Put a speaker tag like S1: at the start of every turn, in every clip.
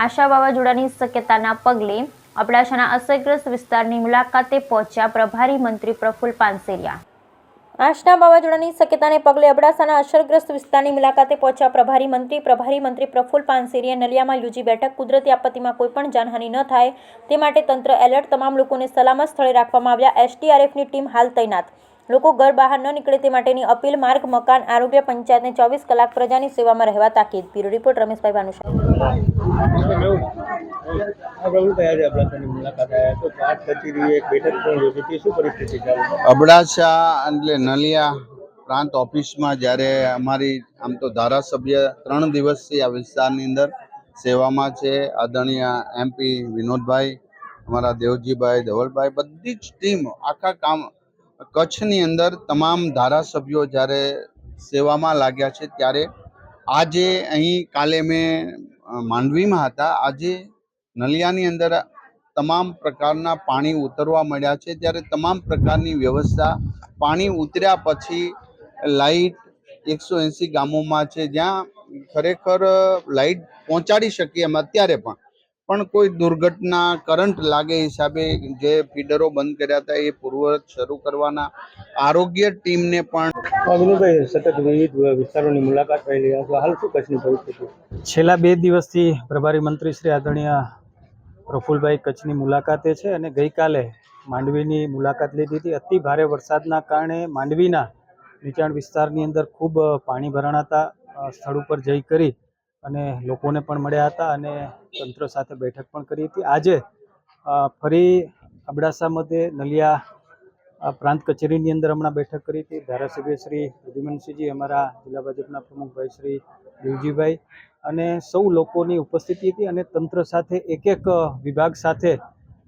S1: આશા વાવાઝોડાની શક્યતાના પગલે અબડાસાના અસરગ્રસ્ત વિસ્તારની મુલાકાતે પહોંચ્યા પ્રભારી મંત્રી પ્રફુલ પાનસેરિયા। આશના વાવાઝોડાની શક્યતાને પગલે અબડાસાના અસરગ્રસ્ત વિસ્તારની મુલાકાતે પહોંચ્યા પ્રભારી મંત્રી પ્રફુલ પાનસેરિયાએ નલિયામાં યોજી બેઠક। કુદરતી આપત્તિમાં કોઈપણ જાનહાનિ ન થાય તે માટે તંત્ર એલર્ટ, તમામ લોકોને સલામત સ્થળે રાખવામાં આવ્યા। એસડીઆરએફની ટીમ હાલ તૈનાત, લોકો ઘર બહાર ન નીકળે તે માટેની અપીલ। માર્ગ, મકાન, આરોગ્ય, પંચાયતને 24 કલાક પ્રજાની સેવામાં રહેવા તાકીદ। Bureau report Rameshbhai Bhanushali.
S2: અબડાસા એટલે નલિયા પ્રાંત ઓફિસમાં જ્યારે અમારી આમ તો ધારાસભ્ય 3 દિવસથી આ વિસ્તારની અંદર સેવામાં છે। આદરણીય એમપી વિનોદભાઈ, અમારા દેવજીભાઈ, ધવલભાઈ, બધી જ ટીમ આખા કચ્છની અંદર તમામ ધારાસભ્યો જ્યારે સેવામાં લાગ્યા છે, ત્યારે આજે અહીં કાલે મેં માંડવીમાં હતા, આજે નલિયાની અંદર તમામ પ્રકારના પાણી ઉતરવા મળ્યા છે। ત્યારે તમામ પ્રકારની વ્યવસ્થા પાણી ઉતર્યા પછી લાઇટ 180 ગામોમાં છે, જ્યાં ખરેખર લાઇટ પહોંચાડી શકીએ એમ અત્યારે પણ કોઈ દુર્ઘટના કરંટ લાગે હિસાબે જે ફીડરો બંધ કર્યા હતા એ પૂર્વવત શરૂ કરવાના। આરોગ્ય ટીમને પણ
S3: સતત વિવિધ વિસ્તારોની મુલાકાત લઈ રહ્યા છો, હાલ શું કચ્છની પરિસ્થિતિ?
S4: છેલ્લા 2 દિવસથી પ્રભારી મંત્રી શ્રી આદરણીય પ્રફુલભાઈ કચ્છની મુલાકાતે છે અને ગઈકાલે માંડવીની મુલાકાત લીધી હતી। અતિ ભારે વરસાદના કારણે માંડવીના નીચાણ વિસ્તારની અંદર ખૂબ પાણી ભરાણા હતા। સ્થળ ઉપર જઈ કરી અને લોકોને પણ મળ્યા હતા અને તંત્ર સાથે બેઠક પણ કરી હતી। આજે ફરી અબડાસા મધ્યે નલિયા પ્રાંત કચેરીની અંદર હમણાં બેઠક કરી હતી। ધારાસભ્ય શ્રી રુધિમનસિંહજી, અમારા જિલ્લા ભાજપના પ્રમુખભાઈ શ્રી દેવજીભાઈ અને સૌ લોકોની ઉપસ્થિતિ હતી અને તંત્ર સાથે એક વિભાગ સાથે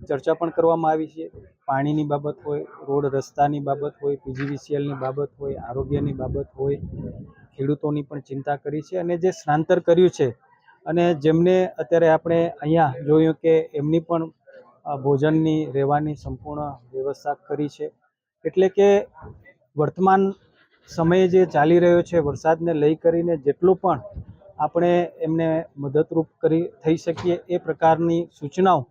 S4: ચર્ચા પણ કરવામાં આવી છે। પાણીની બાબત હોય, રોડ રસ્તાની બાબત હોય, પીજીવીસીએલની બાબત હોય, આરોગ્યની બાબત હોય, ખેડૂતોની પણ ચિંતા કરી છે અને જે સ્થળાંતર કર્યું છે અને જેમને અત્યારે આપણે અહીંયા જોયું કે એમની પણ ભોજનની, રહેવાની સંપૂર્ણ વ્યવસ્થા કરી છે। એટલે કે વર્તમાન સમયે જે ચાલી રહ્યો છે વરસાદને લઈ કરીને જેટલું પણ આપણે એમને મદદરૂપ થઈ શકીએ એ પ્રકારની સૂચનાઓ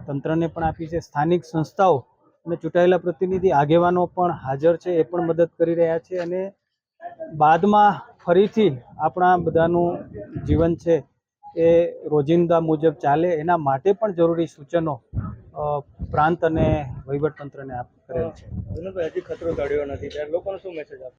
S4: તંત્રને પણ આપી છે। સ્થાનિક સંસ્થાઓ અને ચૂંટાયેલા પ્રતિનિધિ આગેવાનો પણ હાજર છે, એ પણ મદદ કરી રહ્યા છે અને બાદમાં ફરીથી આપણા બધાનું જીવન છે એ રોજિંદા મુજબ ચાલે એના માટે પણ જરૂરી સૂચનો પ્રાંત અને વહીવટતંત્રને કરેલ છે।
S3: હજી ખતરો ટળ્યો નથી, ત્યારે લોકોને શું મેસેજ આપો?